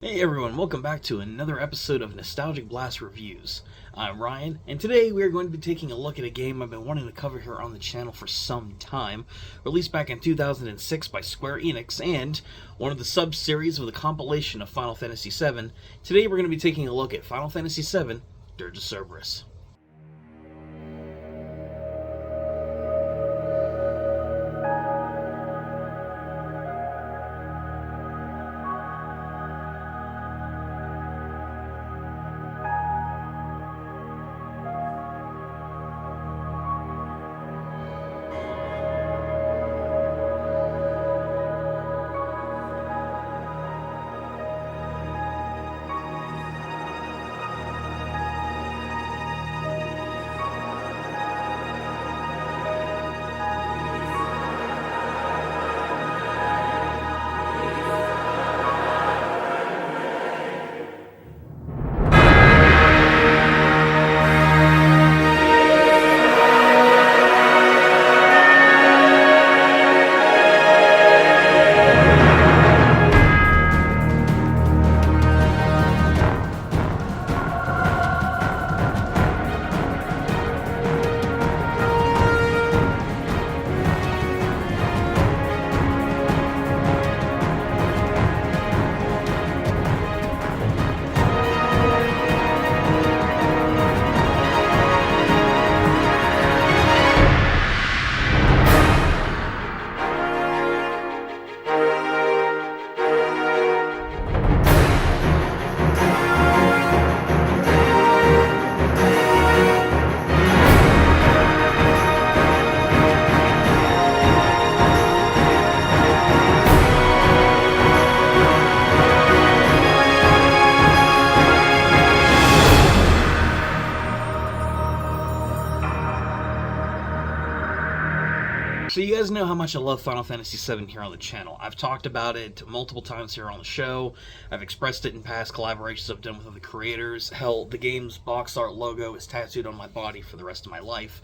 Hey everyone, welcome back to another episode of Nostalgic Blast Reviews. I'm Ryan, and today we are going to be taking a look at a game I've been wanting to cover here on the channel for some time. Released back in 2006 by Square Enix, and one of the sub-series with a compilation of Final Fantasy VII. Today we're going to be taking a look at Final Fantasy VII, Dirge of Cerberus. So you guys know how much I love Final Fantasy VII here on the channel. I've talked about it multiple times here on the show. I've expressed it in past collaborations I've done with other creators. Hell, the game's box art logo is tattooed on my body for the rest of my life.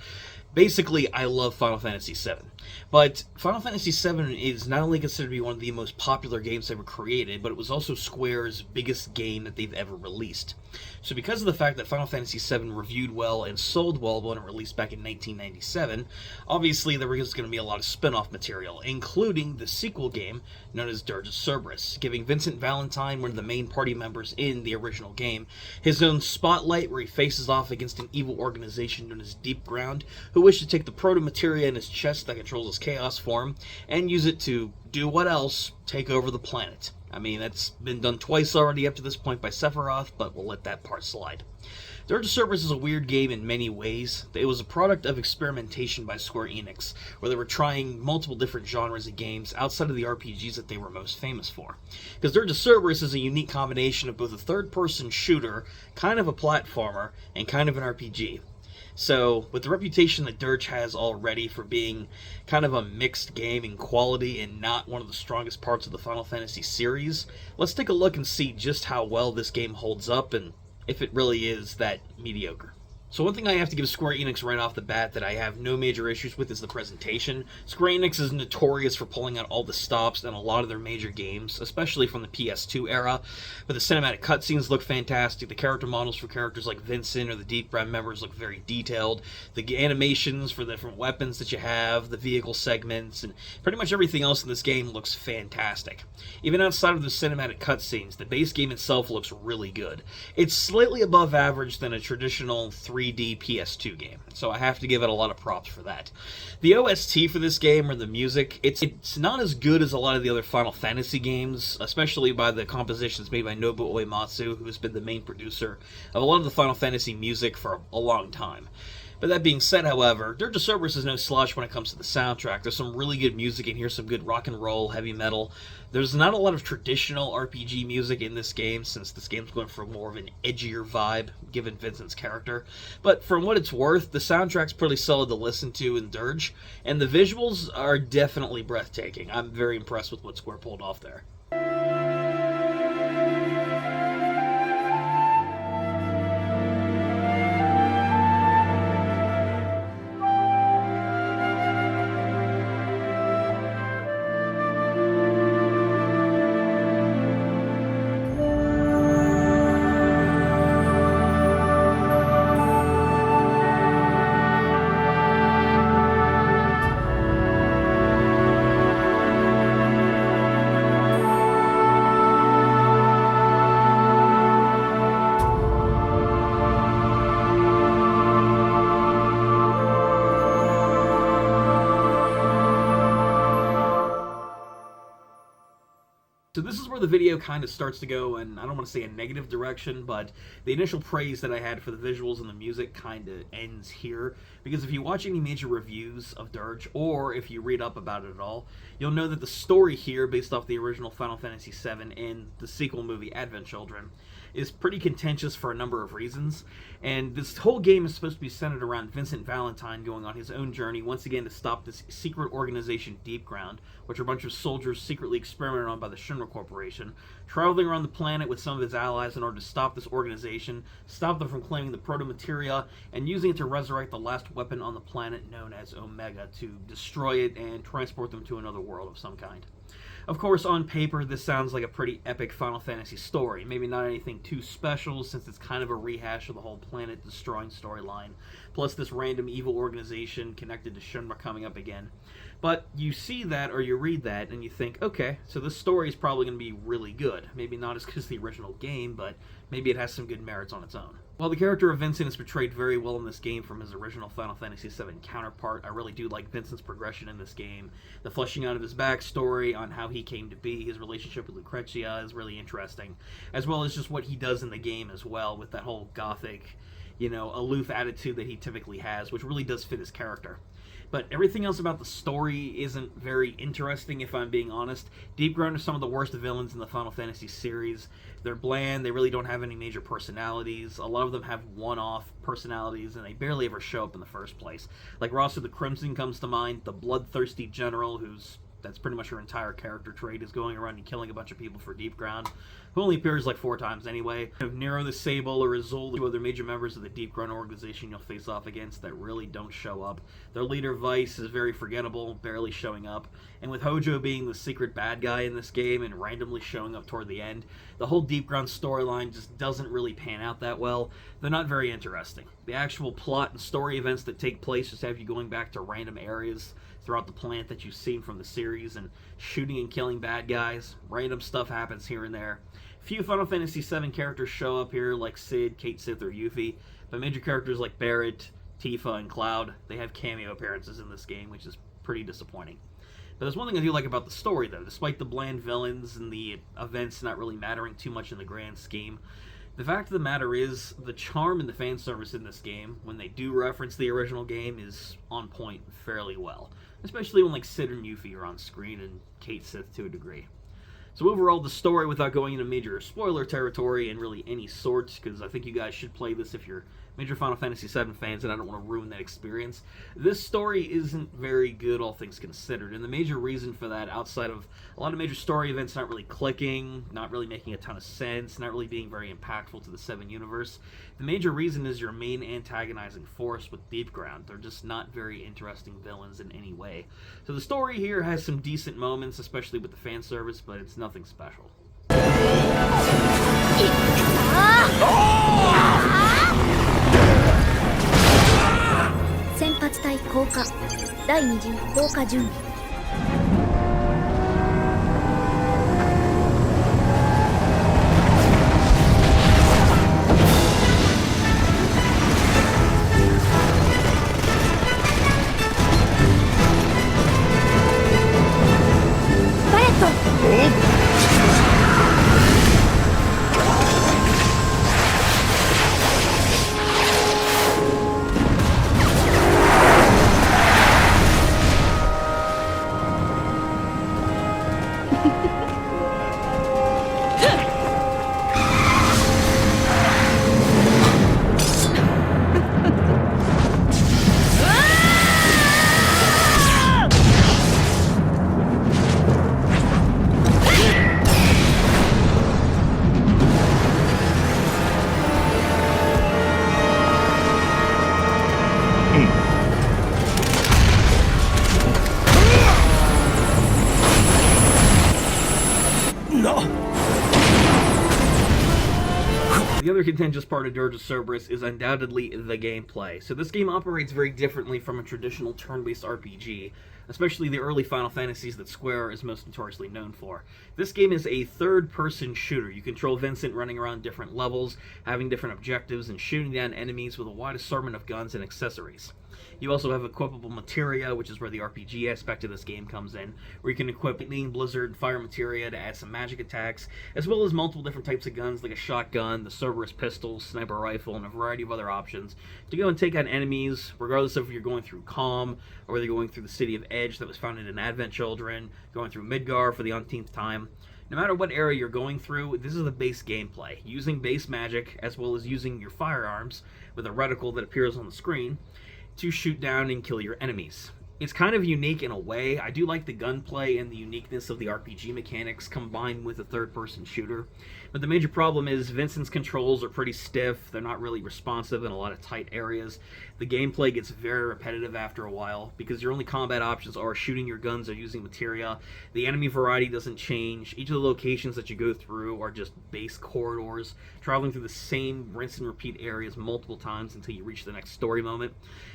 Basically, I love Final Fantasy VII. But Final Fantasy VII is not only considered to be one of the most popular games ever created, but it was also Square's biggest game that they've ever released. So because of the fact that Final Fantasy VII reviewed well and sold well when it released back in 1997, obviously there was going to be a lot of spin-off material, including the sequel game known as Dirge of Cerberus, giving Vincent Valentine, one of the main party members in the original game, his own spotlight where he faces off against an evil organization known as Deep Ground, who wish to take the proto-materia in his chest that controls his chaos form and use it to do what else? Take over the planet. I mean, that's been done twice already up to this point by Sephiroth, but we'll let that part slide. Dirge of Cerberus is a weird game in many ways. It was a product of experimentation by Square Enix, where they were trying multiple different genres of games outside of the RPGs that they were most famous for. Because Dirge of Cerberus is a unique combination of both a third-person shooter, kind of a platformer, and kind of an RPG. So, with the reputation that Dirge has already for being kind of a mixed game in quality and not one of the strongest parts of the Final Fantasy series, let's take a look and see just how well this game holds up and if it really is that mediocre. So one thing I have to give Square Enix right off the bat that I have no major issues with is the presentation. Square Enix is notorious for pulling out all the stops in a lot of their major games, especially from the PS2 era. But the cinematic cutscenes look fantastic, the character models for characters like Vincent or the Deep Ground members look very detailed, the animations for the different weapons that you have, the vehicle segments, and pretty much everything else in this game looks fantastic. Even outside of the cinematic cutscenes, the base game itself looks really good. It's slightly above average than a traditional 3D PS2 game, so I have to give it a lot of props for that. The OST for this game, or the music, it's not as good as a lot of the other Final Fantasy games, especially by the compositions made by Nobuo Uematsu, who has been the main producer of a lot of the Final Fantasy music for a long time. But that being said, however, Dirge of Cerberus is no slouch when it comes to the soundtrack. There's some really good music in here, some good rock and roll, heavy metal. There's not a lot of traditional RPG music in this game, since this game's going for more of an edgier vibe, given Vincent's character. But for what it's worth, the soundtrack's pretty solid to listen to in Dirge, and the visuals are definitely breathtaking. I'm very impressed with what Square pulled off there. this is where the video kind of starts to go, and I don't want to say a negative direction, but the initial praise that I had for the visuals and the music kind of ends here, because if you watch any major reviews of Dirge, or if you read up about it at all, you'll know that the story here, based off the original Final Fantasy VII and the sequel movie Advent Children, is pretty contentious for a number of reasons, and this whole game is supposed to be centered around Vincent Valentine going on his own journey once again to stop this secret organization Deep Ground, which are a bunch of soldiers secretly experimented on by the Shinra Corporation, traveling around the planet with some of his allies in order to stop this organization, stop them from claiming the proto-materia, and using it to resurrect the last weapon on the planet known as Omega to destroy it and transport them to another world of some kind. Of course, on paper, this sounds like a pretty epic Final Fantasy story. Maybe not anything too special, since it's kind of a rehash of the whole planet-destroying storyline, plus this random evil organization connected to Shinra coming up again. But you see that, or you read that, and you think, okay, so this story is probably going to be really good. Maybe not as good as the original game, but maybe it has some good merits on its own. While the character of Vincent is portrayed very well in this game from his original Final Fantasy VII counterpart, I really do like Vincent's progression in this game. The fleshing out of his backstory, on how he came to be, his relationship with Lucrezia is really interesting, as well as just what he does in the game as well, with that whole gothic, aloof attitude that he typically has, which really does fit his character. But everything else about the story isn't very interesting, if I'm being honest. Deep Ground are some of the worst villains in the Final Fantasy series. They're bland, they really don't have any major personalities. A lot of them have one-off personalities, and they barely ever show up in the first place. Like Ross of the Crimson comes to mind, the bloodthirsty general that's pretty much her entire character trait, is going around and killing a bunch of people for Deep Ground, who only appears like 4 times anyway. You have Nero the Sable or Azul, 2 other major members of the Deep Ground organization you'll face off against that really don't show up. Their leader, Vice, is very forgettable, barely showing up. And with Hojo being the secret bad guy in this game and randomly showing up toward the end, the whole Deep Ground storyline just doesn't really pan out that well. They're not very interesting. The actual plot and story events that take place just have you going back to random areas throughout the planet that you've seen from the series and shooting and killing bad guys. Random stuff happens here and there. Few Final Fantasy VII characters show up here, like Cid, Cait Sith, or Yuffie, but major characters like Barret, Tifa, and Cloud, they have cameo appearances in this game, which is pretty disappointing. But there's one thing I do like about the story, though. Despite the bland villains and the events not really mattering too much in the grand scheme, the fact of the matter is, the charm and the fan service in this game, when they do reference the original game, is on point fairly well. Especially when like Cid and Yuffie are on screen, and Cait Sith to a degree. So overall, the story, without going into major spoiler territory in really any sort, because I think you guys should play this if you're major Final Fantasy VII fans, and I don't want to ruin that experience. This story isn't very good, all things considered, and the major reason for that, outside of a lot of major story events not really clicking, not really making a ton of sense, not really being very impactful to the 7 universe, the major reason is your main antagonizing force with Deep Ground. They're just not very interesting villains in any way. So the story here has some decent moments, especially with the fan service, but it's nothing special. 先発隊降下第2陣降下準備 The other contentious part of Dirge of Cerberus is undoubtedly the gameplay. So this game operates very differently from a traditional turn-based RPG, especially the early Final Fantasies that Square is most notoriously known for. This game is a third-person shooter. You control Vincent running around different levels, having different objectives, and shooting down enemies with a wide assortment of guns and accessories. You also have equipable materia, which is where the RPG aspect of this game comes in, where you can equip lightning, blizzard, fire materia to add some magic attacks, as well as multiple different types of guns like a shotgun, the Cerberus pistol, sniper rifle, and a variety of other options to go and take out enemies, regardless of if you're going through Calm, or whether you're going through the city of Edge that was founded in Advent Children, going through Midgar for the umpteenth time. No matter what area you're going through, this is the base gameplay, using base magic, as well as using your firearms with a reticle that appears on the screen to shoot down and kill your enemies. It's kind of unique in a way. I do like the gunplay and the uniqueness of the RPG mechanics combined with a third-person shooter. But the major problem is Vincent's controls are pretty stiff. They're not really responsive in a lot of tight areas. The gameplay gets very repetitive after a while because your only combat options are shooting your guns or using materia. The enemy variety doesn't change. Each of the locations that you go through are just base corridors, traveling through the same rinse and repeat areas multiple times until you reach the next story moment.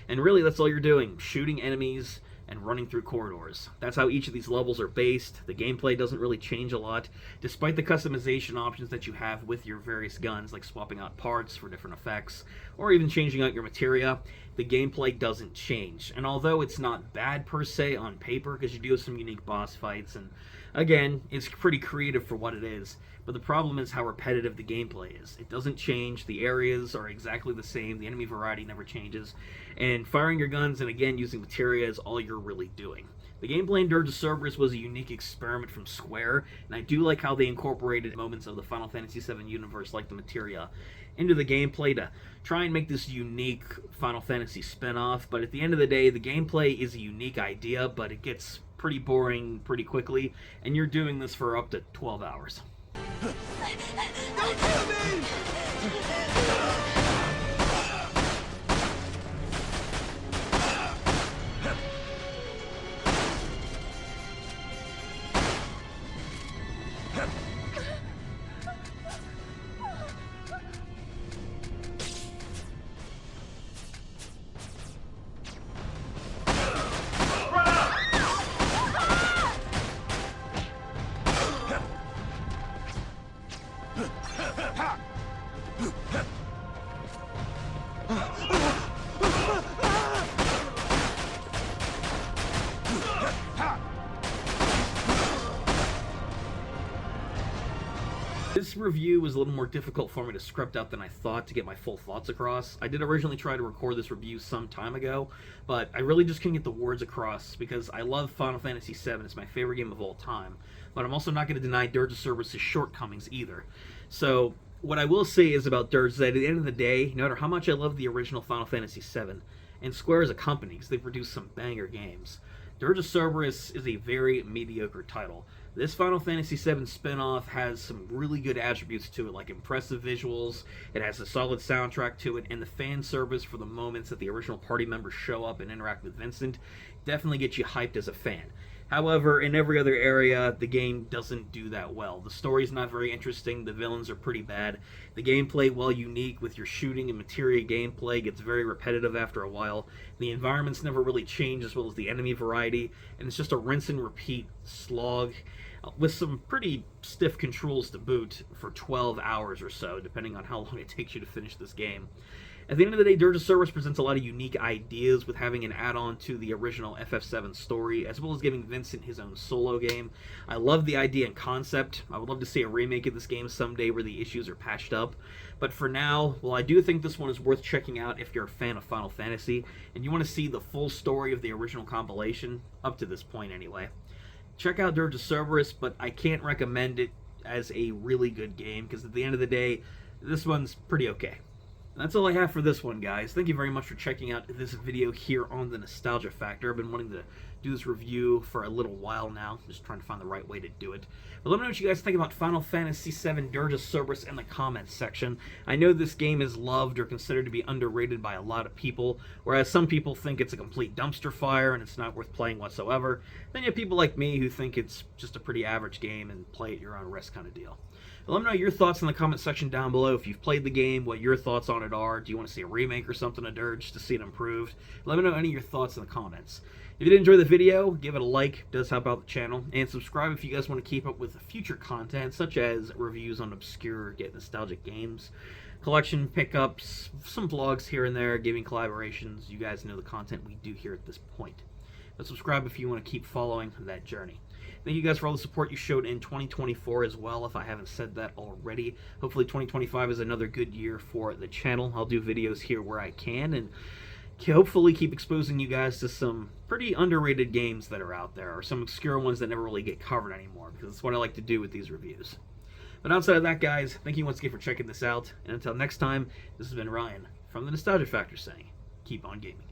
And really, that's all you're doing, shooting enemies and running through corridors. That's how each of these levels are based. The gameplay doesn't really change a lot, despite the customization options that you have with your various guns, like swapping out parts for different effects, or even changing out your materia. The gameplay doesn't change. And although it's not bad per se on paper, because you do have some unique boss fights, and again, it's pretty creative for what it is, but the problem is how repetitive the gameplay is. It doesn't change, the areas are exactly the same, the enemy variety never changes, and firing your guns and again using materia is all you're really doing. The gameplay in Dirge of Cerberus was a unique experiment from Square, and I do like how they incorporated moments of the Final Fantasy VII universe like the materia into the gameplay to try and make this unique Final Fantasy spinoff, but at the end of the day, the gameplay is a unique idea, but it gets pretty boring pretty quickly, and you're doing this for up to 12 hours. Don't kill me! This review was a little more difficult for me to script out than I thought to get my full thoughts across. I did originally try to record this review some time ago, but I really just couldn't get the words across because I love Final Fantasy VII. It's my favorite game of all time, but I'm also not going to deny Dirge of Cerberus' shortcomings either. So what I will say is about Dirge is that at the end of the day, no matter how much I love the original Final Fantasy VII, and Square as a company, because they've produced some banger games, Dirge of Cerberus is a very mediocre title. This Final Fantasy VII spin-off has some really good attributes to it, like impressive visuals, it has a solid soundtrack to it, and the fan service for the moments that the original party members show up and interact with Vincent definitely gets you hyped as a fan. However, in every other area, the game doesn't do that well. The story's not very interesting, the villains are pretty bad, the gameplay, while unique with your shooting and materia gameplay, gets very repetitive after a while, the environments never really change as well as the enemy variety, and it's just a rinse and repeat slog with some pretty stiff controls to boot for 12 hours or so, depending on how long it takes you to finish this game. At the end of the day, Dirge of Cerberus presents a lot of unique ideas with having an add-on to the original FF7 story, as well as giving Vincent his own solo game. I love the idea and concept. I would love to see a remake of this game someday where the issues are patched up. But for now, well, I do think this one is worth checking out if you're a fan of Final Fantasy, and you want to see the full story of the original compilation, up to this point anyway. Check out Dirge of Cerberus, but I can't recommend it as a really good game, because at the end of the day, this one's pretty okay. And that's all I have for this one, guys. Thank you very much for checking out this video here on the Nostalgia Factor. I've been wanting to do this review for a little while now, just trying to find the right way to do it. But let me know what you guys think about Final Fantasy VII Dirge of Cerberus in the comments section. I know this game is loved or considered to be underrated by a lot of people, whereas some people think it's a complete dumpster fire and it's not worth playing whatsoever. Then you have people like me who think it's just a pretty average game and play at your own risk kind of deal. But let me know your thoughts in the comment section down below. If you've played the game, what your thoughts on it are. Do you want to see a remake or something of Dirge to see it improved? Let me know any of your thoughts in the comments. If you did enjoy the video, give it a like, it does help out the channel, and subscribe if you guys want to keep up with future content, such as reviews on obscure yet nostalgic games, collection pickups, some vlogs here and there, gaming collaborations. You guys know the content we do here at this point. But subscribe if you want to keep following that journey. Thank you guys for all the support you showed in 2024 as well, if I haven't said that already. Hopefully 2025 is another good year for the channel. I'll do videos here where I can, and hopefully keep exposing you guys to some pretty underrated games that are out there, or some obscure ones that never really get covered anymore, because that's what I like to do with these reviews. But outside of that, guys, thank you once again for checking this out, and until next time, this has been Ryan from the Nostalgia Factor saying, keep on gaming.